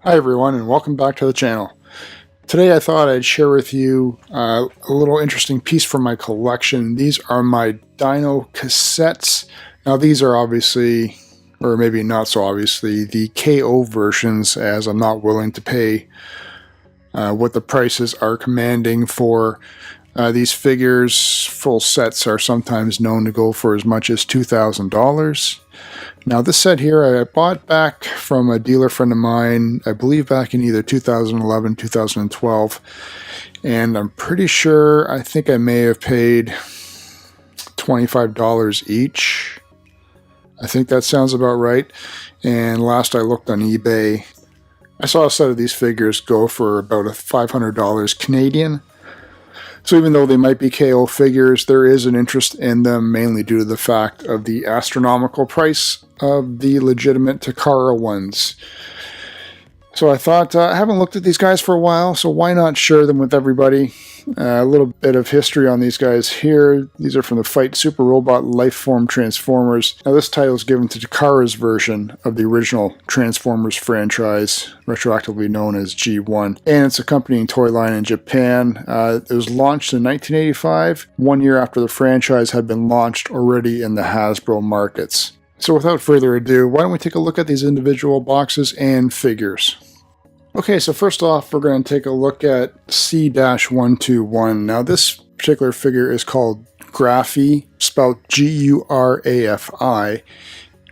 Hi everyone and welcome back to the channel. Today I thought I'd share with you a little interesting piece from my collection. These are my Dino Cassettes. Now these are obviously, or maybe not so obviously, the KO versions, as I'm not willing to pay what the prices are commanding for these figures. Full sets are sometimes known to go for as much as $2,000. Now this set here I bought back from a dealer friend of mine, I believe back in either 2011, 2012, and I'm pretty sure, I think I may have paid $25 each. I think that sounds about right. And last I looked on eBay, I saw a set of these figures go for about $500 Canadian. So even though they might be KO figures, there is an interest in them, mainly due to the fact of the astronomical price of the legitimate Takara ones. So I thought, I haven't looked at these guys for a while, so why not share them with everybody? A little bit of history on these guys here. These are from the Fight Super Robot Lifeform Transformers. Now this title is given to Takara's version of the original Transformers franchise, retroactively known as G1, and its accompanying toy line in Japan. It was launched in 1985, 1 year after the franchise had been launched already in the Hasbro markets. So without further ado, why don't we take a look at these individual boxes and figures. Okay, so first off, we're going to take a look at C-121. Now this particular figure is called Graphy, spelled G-U-R-A-F-I.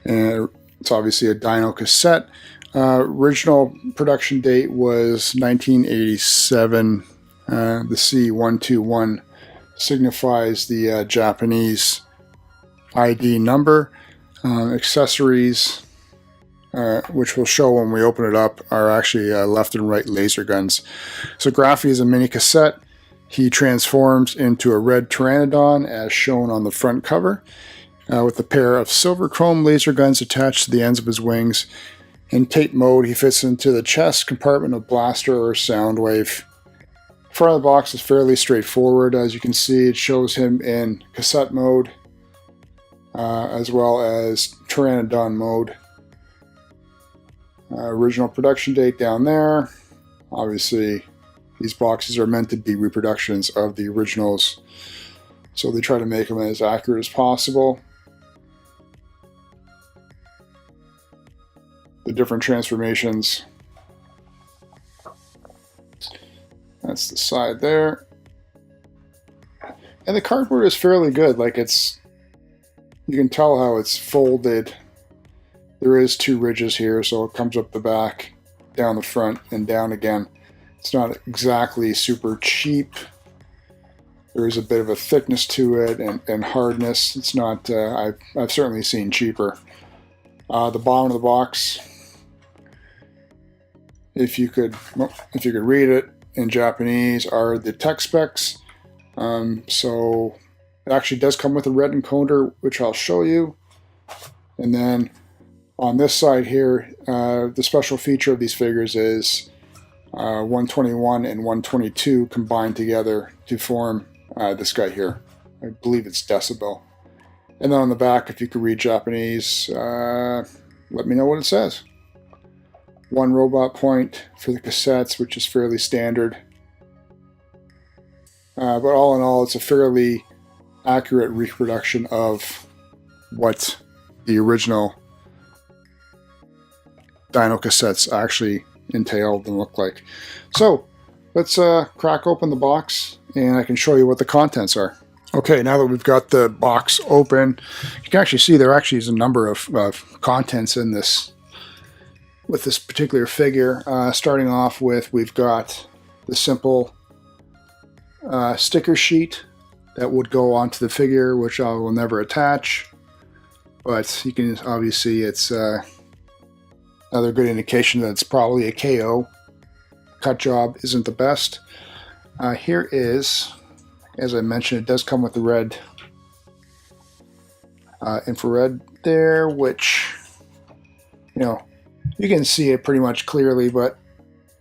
It's obviously a Dino cassette. Original production date was 1987. The C-121 signifies the Japanese ID number. Accessories, which we'll show when we open it up, are actually left and right laser guns. So Graphy is a mini cassette. He transforms into a red pteranodon as shown on the front cover, with a pair of silver chrome laser guns attached to the ends of his wings. In tape mode, he fits into the chest compartment of blaster or sound wave. Front of the box is fairly straightforward. As you can see, it shows him in cassette mode, as well as pteranodon mode. Original production date down there. Obviously, these boxes are meant to be reproductions of the originals, so they try to make them as accurate as possible. The different transformations. That's the side there. And the cardboard is fairly good. Like, you can tell how it's folded. There is two ridges here, so it comes up the back, down the front, and down again. It's not exactly super cheap. There is a bit of a thickness to it and hardness. It's not. I've certainly seen cheaper. The bottom of the box, if you could read it in Japanese, are the tech specs. So it actually does come with a red encoder, which I'll show you, and then on this side here, the special feature of these figures is 121 and 122 combined together to form this guy here. I believe it's Decibel. And then on the back, if you could read Japanese, let me know what it says. One robot point for the cassettes, which is fairly standard. But all in all, it's a fairly accurate reproduction of what the original Dino cassettes actually entailed and look like. So let's crack open the box and I can show you what the contents are. Okay, now that we've got the box open, you can actually see there actually is a number of contents in this with this particular figure. Starting off with, we've got the simple sticker sheet that would go onto the figure, which I will never attach, but you can obviously, it's another good indication that it's probably a KO. Cut job isn't the best. Here is, as I mentioned, it does come with the red infrared there, which, you can see it pretty much clearly, but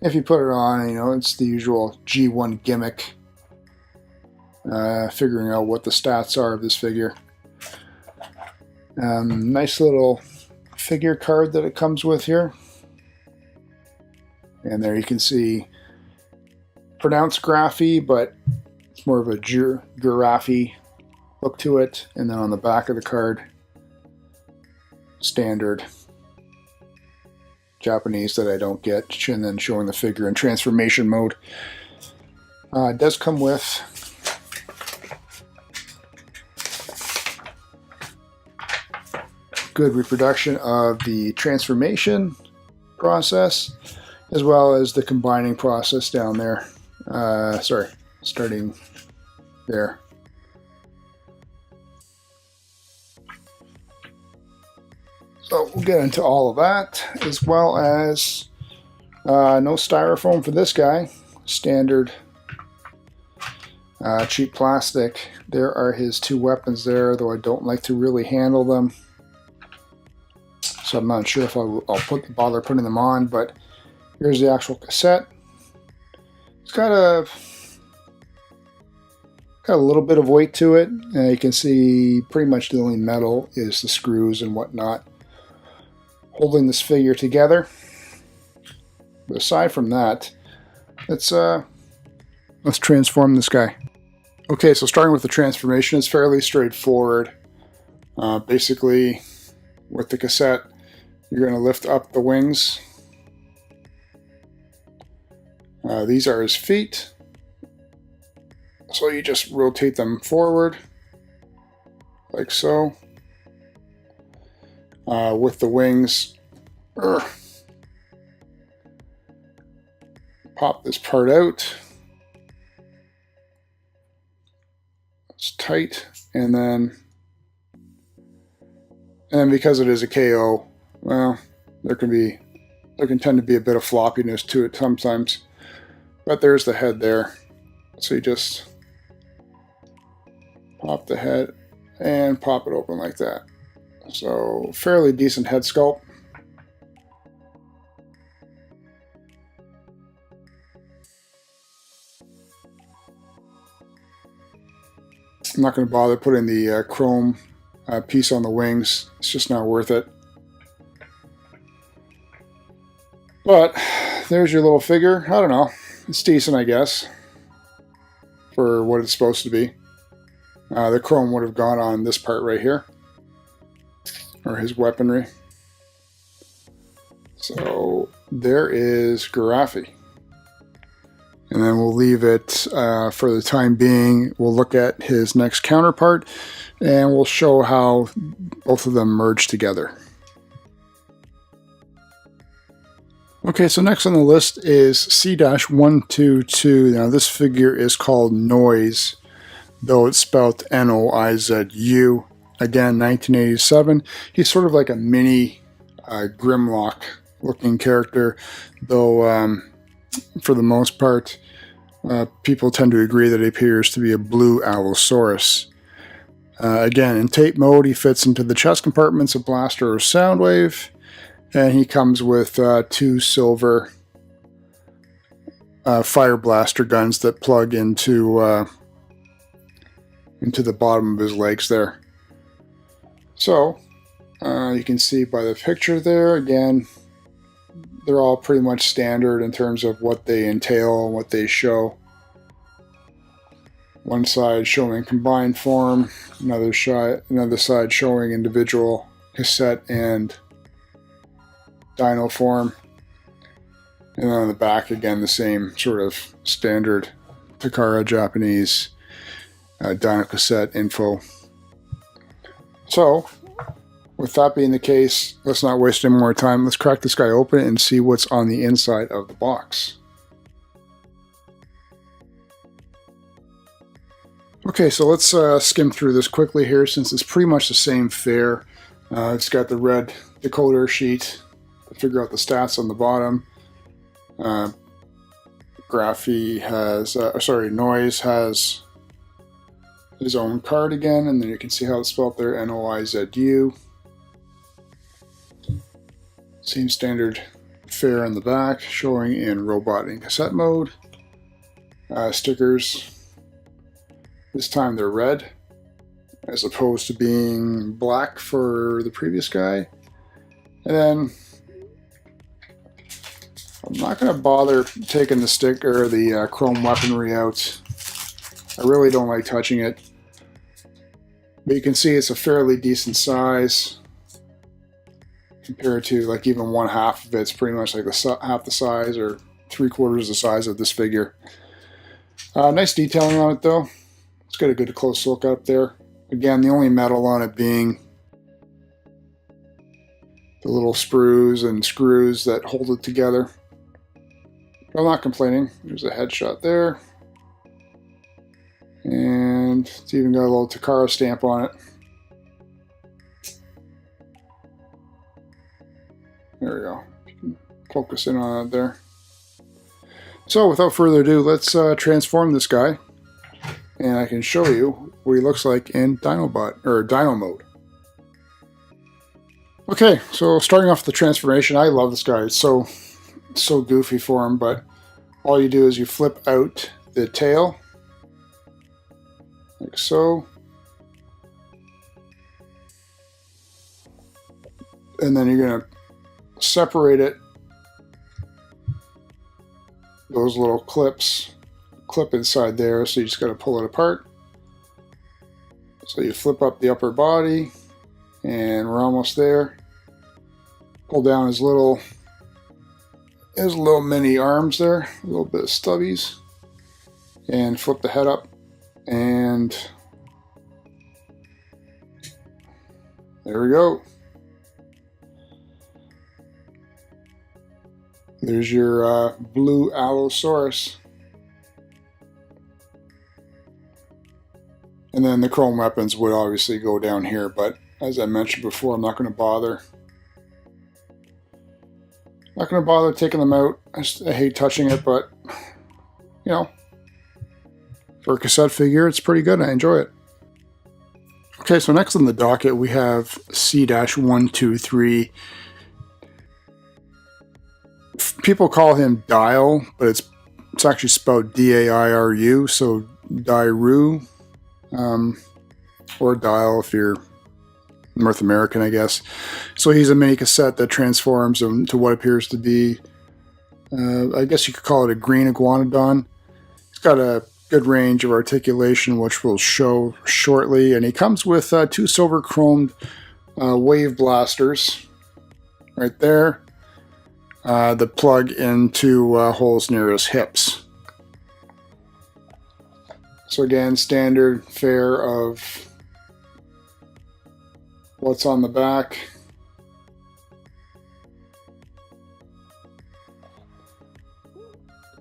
if you put it on, it's the usual G1 gimmick, figuring out what the stats are of this figure. Nice little figure card that it comes with here. And there you can see pronounced Graphy, but it's more of a Gurafi look to it. And then on the back of the card, standard Japanese that I don't get, and then showing the figure in transformation mode. It does come with good reproduction of the transformation process, as well as the combining process down there. Starting there. So we'll get into all of that, as well as no styrofoam for this guy. Standard cheap plastic. There are his two weapons there, though I don't like to really handle them. So I'm not sure if I'll bother putting them on, but here's the actual cassette. It's got a little bit of weight to it. You can see pretty much the only metal is the screws and whatnot holding this figure together. But aside from that, let's transform this guy. Okay, so starting with the transformation, it's fairly straightforward. Basically, with the cassette, you're going to lift up the wings. These are his feet. So you just rotate them forward, like so. With the wings, pop this part out. It's tight, and because it is a KO, well, there can tend to be a bit of floppiness to it sometimes. But there's the head there. So you just pop the head and pop it open like that. So fairly decent head sculpt. I'm not going to bother putting the chrome piece on the wings. It's just not worth it. But there's your little figure. I don't know. It's decent, I guess, for what it's supposed to be. The chrome would have gone on this part right here, or his weaponry. So there is Gurafi. And then we'll leave it for the time being. We'll look at his next counterpart, and we'll show how both of them merge together. Okay, so next on the list is C-122. Now this figure is called Noizu, though it's spelled Noizu. Again, 1987. He's sort of like a mini Grimlock looking character, though for the most part, people tend to agree that he appears to be a blue Allosaurus. Again, in tape mode, he fits into the chest compartments of Blaster or Soundwave, and he comes with two silver fire blaster guns that plug into the bottom of his legs there. So, you can see by the picture there, again, they're all pretty much standard in terms of what they entail and what they show. One side showing combined form, another side showing individual cassette and Dino form. And then on the back, again, the same sort of standard Takara Japanese Dino cassette info. So, with that being the case, let's not waste any more time. Let's crack this guy open and see what's on the inside of the box. Okay, so let's skim through this quickly here, since it's pretty much the same fare. It's got the red decoder sheet to figure out the stats on the bottom. Graphy has, Noizu has his own card again, and then you can see how it's spelled there, Noizu. Same standard fare on the back, showing in robot and cassette mode. Stickers, this time they're red, as opposed to being black for the previous guy. And then I'm not going to bother taking the stick or the chrome weaponry out. I really don't like touching it. But you can see it's a fairly decent size compared to like even one half of it's pretty much like half the size or 3/4 the size of this figure. Nice detailing on it though. Let's get a good close look up there. Again, the only metal on it being the little sprues and screws that hold it together. I'm not complaining. There's a headshot there. And it's even got a little Takara stamp on it. There we go. You can focus in on it there. So without further ado, let's transform this guy. And I can show you what he looks like in Dinobot, or Dino mode. Okay, so starting off with the transformation, I love this guy. It's so goofy for him, but all you do is you flip out the tail, like so. And then you're going to separate it. Those little clips clip inside there, so you just got to pull it apart. So you flip up the upper body, and we're almost there. Pull down his little mini arms there, a little bit of stubbies, and flip the head up, and there we go. There's your blue Allosaurus. And then the chrome weapons would obviously go down here, but as I mentioned before, I'm not going to bother. Not going to bother taking them out. I hate touching it, but you know, for a cassette figure, it's pretty good. I enjoy it. Okay, so next on the docket we have C-123. People call him Dile, but it's actually spelled D-A-I-R-U, so Dairu, or Dile if you're North American, I guess. So he's a mini cassette that transforms into what appears to be, I guess you could call it a green iguanodon. He's got a good range of articulation, which we'll show shortly, and he comes with two silver chromed wave blasters right there. The plug into holes near his hips. So again, standard fare of what's on the back.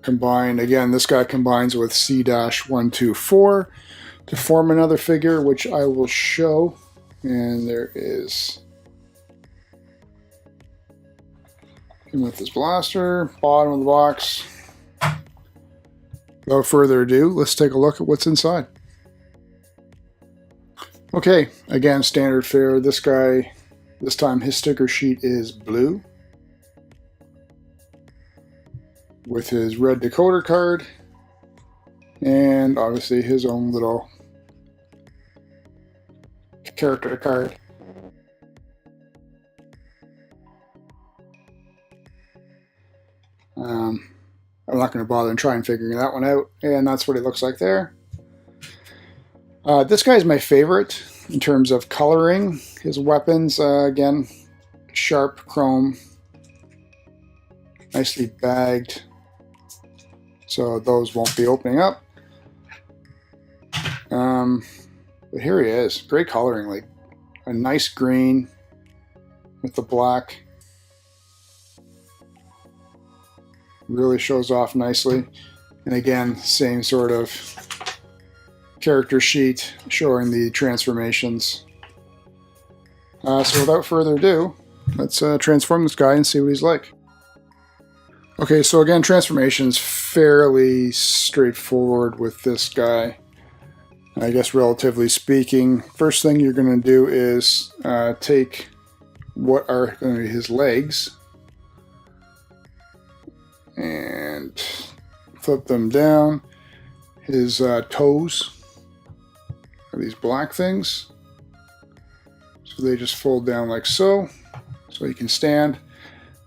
Combined, again, this guy combines with C-124 to form another figure, which I will show. And there is him with his blaster, bottom of the box. Without further ado, let's take a look at what's inside. Okay, again, standard fare. This guy, this time his sticker sheet is blue with his red decoder card and obviously his own little character card. I'm not going to bother and try and figure that one out, and that's what it looks like there. This guy is my favorite in terms of coloring. His weapons, again, sharp chrome, nicely bagged, so those won't be opening up. But here he is, great coloring, like a nice green with the black. Really shows off nicely. And again, same sort of character sheet showing the transformations. So without further ado, let's transform this guy and see what he's like. Okay, so again, transformation's fairly straightforward with this guy. I guess relatively speaking. First thing you're going to do is take what are going to be his legs and flip them down. His toes are these black things, so they just fold down like so he can stand.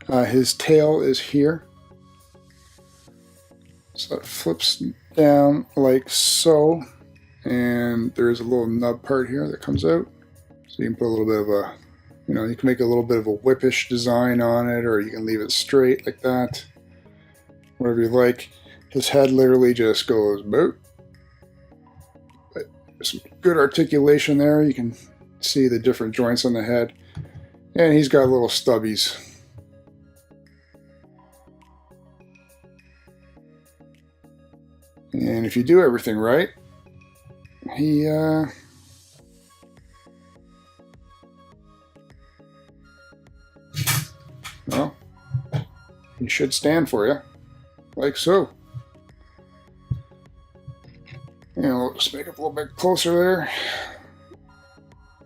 His tail is here, So it flips down like so, and there's a little nub part here that comes out. So you can put a little bit of a, you can make a little bit of a whippish design on it, or you can leave it straight like that. Whatever you like. His head literally just goes boop. But there's some good articulation there. You can see the different joints on the head. And he's got little stubbies. And if you do everything right, well, he should stand for you, like so. And we'll just make it a little bit closer there.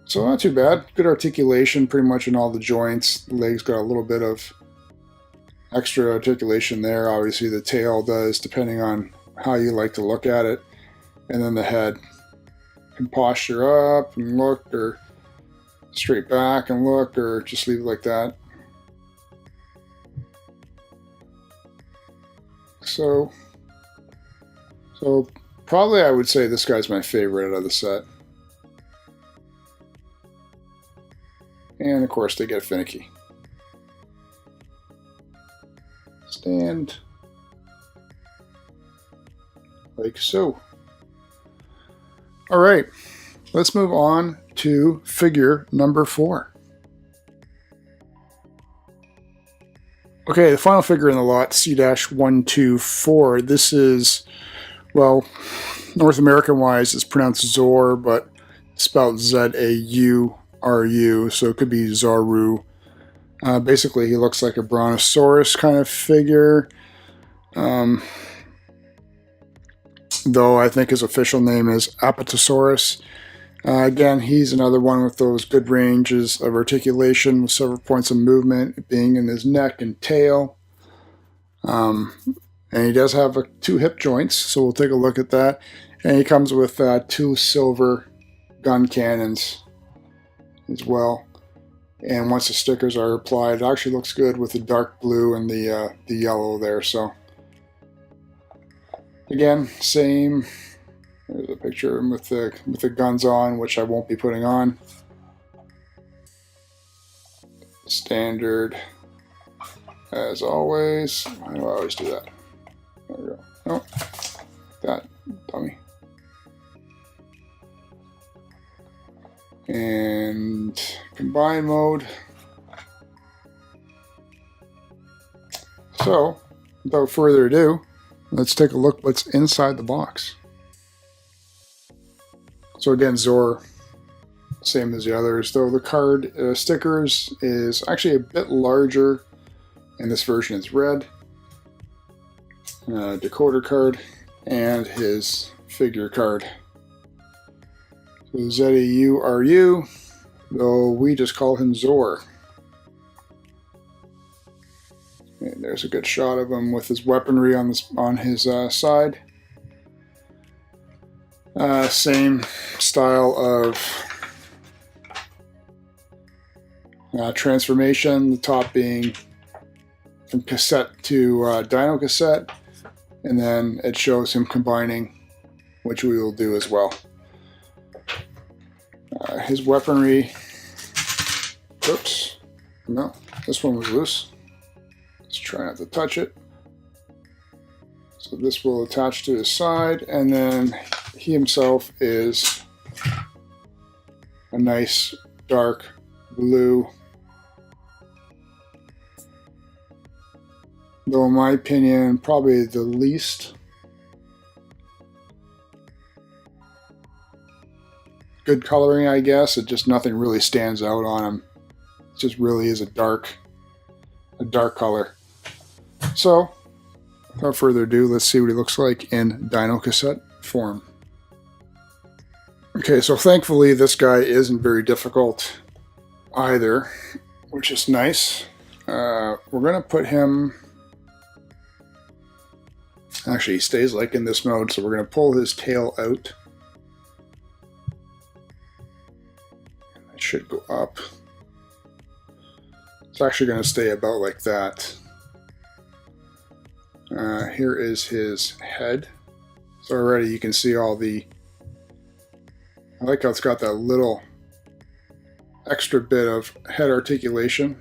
So not too bad. Good articulation pretty much in all the joints. The leg's got a little bit of extra articulation there. Obviously the tail does, depending on how you like to look at it. And then the head can posture up and look, or straight back and look, or just leave it like that. So probably I would say this guy's my favorite out of the set. And of course they get finicky. Stand like so. All right, let's move on to figure number 4. Okay, the final figure in the lot, C-124. This is, well, North American wise it's pronounced Zaur, but spelled Z-A-U-R-U, so it could be Zauru. Basically, he looks like a brontosaurus kind of figure. Though I think his official name is Apatosaurus. Again, he's another one with those good ranges of articulation with several points of movement being in his neck and tail. And he does have 2 hip joints, so we'll take a look at that. And he comes with 2 silver gun cannons as well. And once the stickers are applied, it actually looks good with the dark blue and the yellow there. So again, same. There's a picture of him with the guns on, which I won't be putting on. Standard, as always. I know I always do that. There we go. Oh, that dummy. And combine mode. So, without further ado, let's take a look what's inside the box. So again, Zaur, same as the others, though the card stickers is actually a bit larger, and this version is red. Decoder card, and his figure card. So Z-A-U-R-U, though we just call him Zaur. And there's a good shot of him with his weaponry on his side. Same style of transformation, the top being from cassette to Dino cassette, and then it shows him combining, which we will do as well. His weaponry, oops, no, this one was loose. Let's try not to touch it. So this will attach to his side, and then he himself is a nice dark blue. Though in my opinion, probably the least good coloring, I guess. It just nothing really stands out on him. It just really is a dark color. So, without further ado, let's see what he looks like in Dino cassette form. Okay, so thankfully this guy isn't very difficult either, which is nice. We're going to put him... Actually, he stays like in this mode, so we're going to pull his tail out. It should go up. It's actually going to stay about like that. Here is his head. So already you can see all the, I like how it's got that little extra bit of head articulation.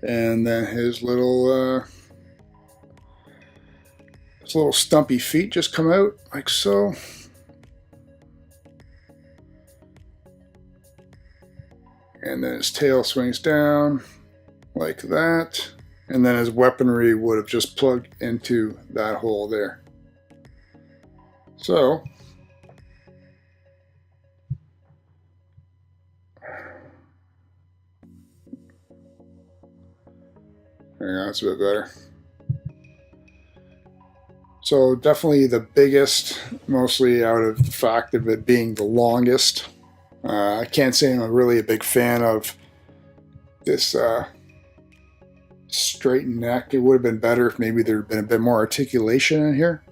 And then his little stumpy feet just come out like so. And then his tail swings down like that. And then his weaponry would have just plugged into that hole there. So, that's a bit better. So definitely the biggest, mostly out of the fact of it being the longest. I can't say I'm really a big fan of this straight neck. It would have been better if maybe there had been a bit more articulation in here.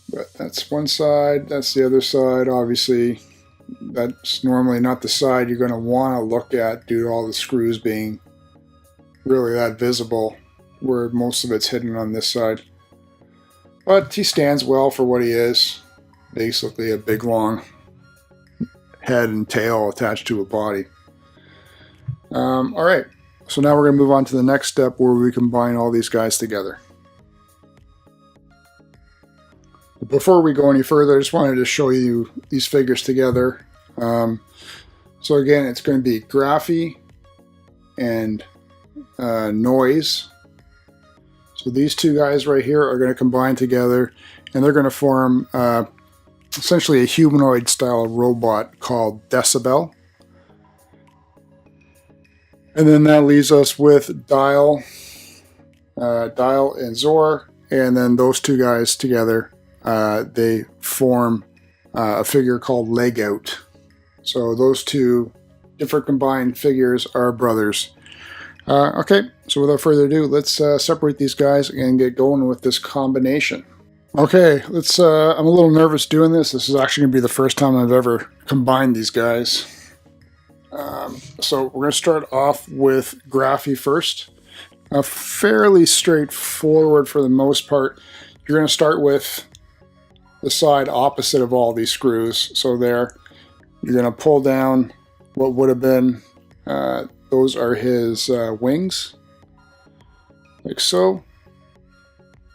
But that's one side, that's the other side. Obviously, that's normally not the side you're going to want to look at due to all the screws being really that visible, where most of it's hidden on this side. But he stands well for what he is. Basically a big long head and tail attached to a body. Alright, so now we're going to move on to the next step where we combine all these guys together. Before we go any further, I just wanted to show you these figures together. So again, it's going to be Graphy and Noizu. So these two guys right here are going to combine together, and they're going to form essentially a humanoid style robot called Decibel. And then that leaves us with Dile and Zaur, and then those two guys together, they form a figure called Legout. So those two different combined figures are brothers. Okay, so without further ado, let's separate these guys and get going with this combination. Okay, let's. I'm a little nervous doing this. This is actually going to be the first time I've ever combined these guys. So we're going to start off with Graphy first. Fairly straightforward for the most part. You're going to start with the side opposite of all these screws. So there, you're going to pull down what would have been, those are his wings, like so.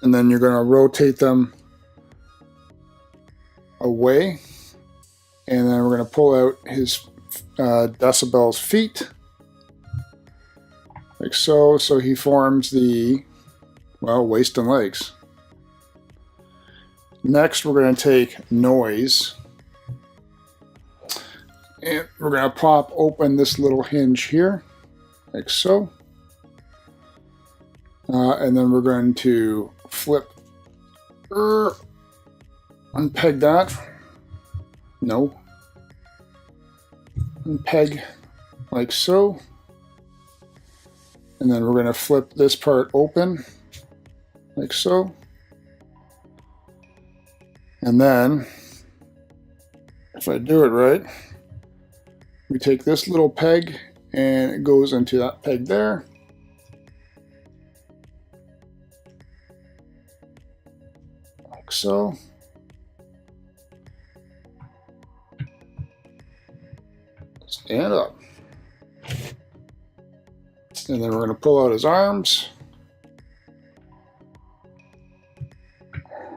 And then you're going to rotate them away. And then we're going to pull out his Decibel's feet, like so. So he forms the, well, waist and legs. Next, we're going to take Noizu, and we're going to pop open this little hinge here, like so. And then we're going to flip, unpeg that. No. Unpeg, like so. And then we're going to flip this part open, like so. And then, if I do it right, we take this little peg and it goes into that peg there. Like so. Stand up. And then we're going to pull out his arms.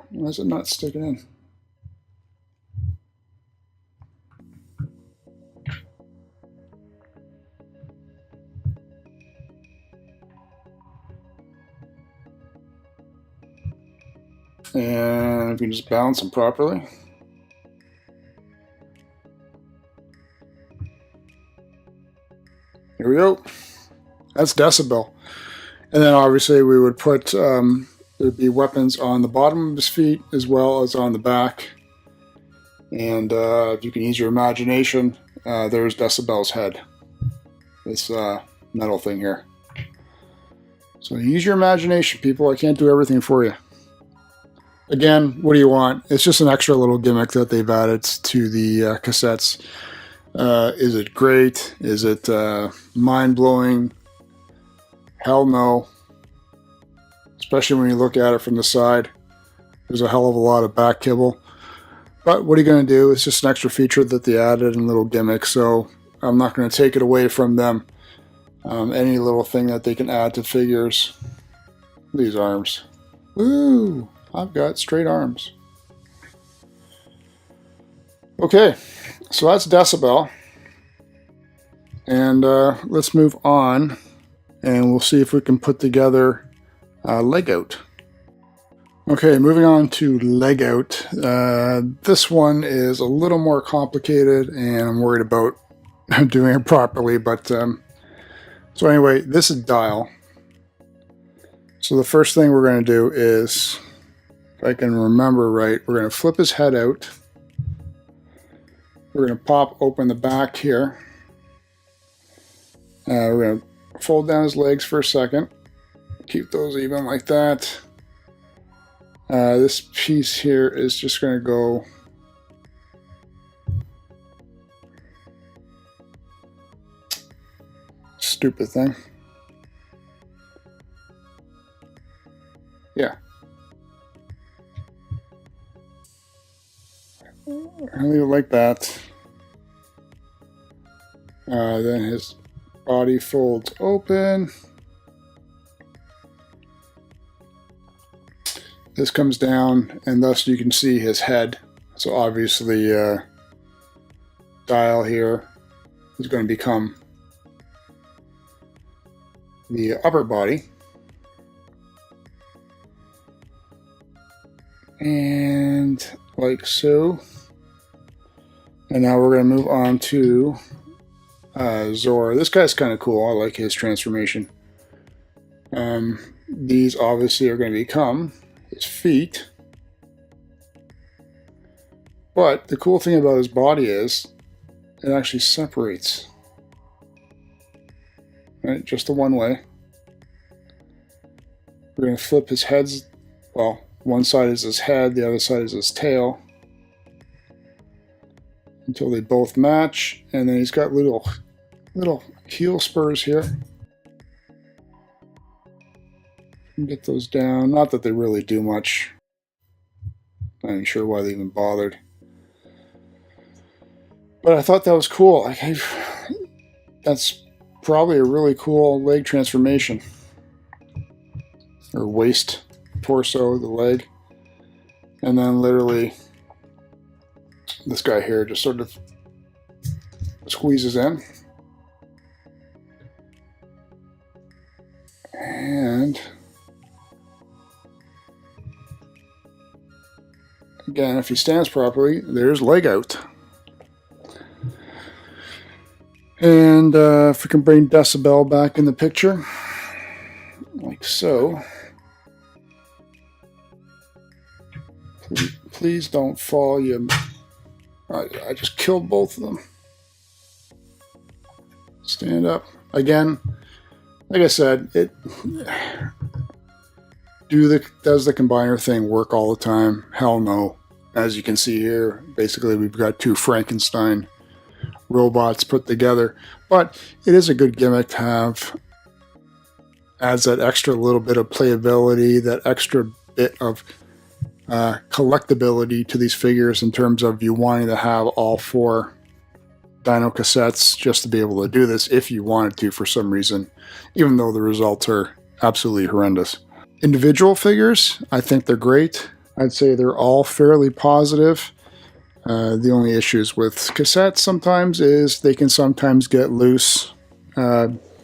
Why is it not sticking in? And if you just balance them properly. Here we go. That's Decibel. And then obviously we would put, there'd be weapons on the bottom of his feet as well as on the back. And if you can use your imagination, there's Decibel's head. This metal thing here. So use your imagination, people. I can't do everything for you. Again, what do you want? It's just an extra little gimmick that they've added to the cassettes. Is it great? Is it mind-blowing? Hell no. Especially when you look at it from the side. There's a hell of a lot of back kibble. But what are you going to do? It's just an extra feature that they added and little gimmick, so I'm not going to take it away from them. Any little thing that they can add to figures. These arms. Woo! I've got straight arms. Okay, so that's Decibel. And let's move on, and we'll see if we can put together Legout. Okay, moving on to Legout. This one is a little more complicated, and I'm worried about doing it properly. But so anyway, this is Dile. So the first thing we're going to do is, if I can remember right, we're going to flip his head out. We're going to pop open the back here. We're going to fold down his legs for a second. Keep those even like that. This piece here is just going to go stupid thing. Yeah. I'll leave it like that. Then his body folds open. This comes down, and thus you can see his head. So obviously, Dile here is going to become the upper body. And like so. And now we're going to move on to Zaur. This guy's kind of cool. I like his transformation. These obviously are going to become his feet. But the cool thing about his body is it actually separates. Right? Just the one way. We're going to flip his heads. Well, one side is his head, the other side is his tail. Until they both match. And then he's got little heel spurs here. Get those down. Not that they really do much. Not even sure why they even bothered. But I thought that was cool. That's probably a really cool leg transformation. Or waist, torso, the leg. And then literally this guy here just sort of squeezes in. And again, if he stands properly, there's Legout. And if we can bring Decibel back in the picture, like so. Please don't fall, you... I just killed both of them. Stand up. Again, like I said, does the combiner thing work all the time? Hell no. As you can see here, basically we've got two Frankenstein robots put together. But it is a good gimmick to have. Adds that extra little bit of playability, that extra bit of collectability to these figures in terms of you wanting to have all four Dino Cassettes just to be able to do this if you wanted to for some reason, even though the results are absolutely horrendous. Individual figures, I think they're great. I'd say they're all fairly positive. The only issues with cassettes sometimes is they can sometimes get loose,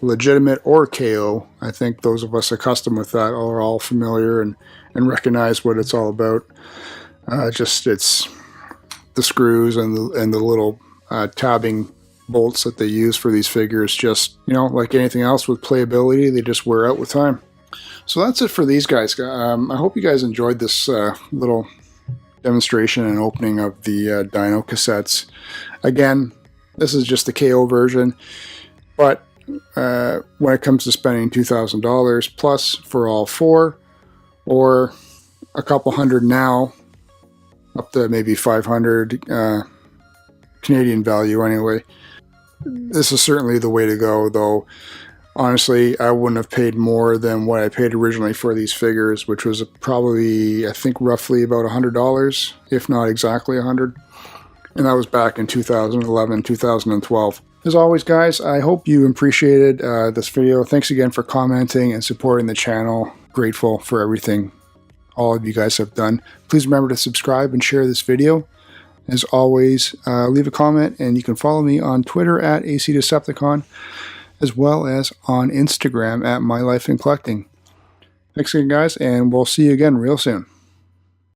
legitimate or KO. I think those of us accustomed with that are all familiar and recognize what it's all about. Just it's the screws and the little tabbing bolts that they use for these figures. Just, you know, like anything else with playability, they just wear out with time. So that's it for these guys. I hope you guys enjoyed this little demonstration and opening of the Dino Cassettes. Again, this is just the KO version, but when it comes to spending $2,000 plus for all four, or a couple hundred now, up to maybe 500 Canadian value anyway, This is certainly the way to go, though. Honestly, I wouldn't have paid more than what I paid originally for these figures, which was probably, I think, roughly about $100, if not exactly 100. And that was back in 2011, 2012. As always, guys, I hope you appreciated this video. Thanks again for commenting and supporting the channel. Grateful for everything all of you guys have done. Please remember to subscribe and share this video. As always, leave a comment, and you can follow me on Twitter at ACDecepticon, as well as on Instagram at MyLifeInCollecting. Thanks again, guys, and we'll see you again real soon.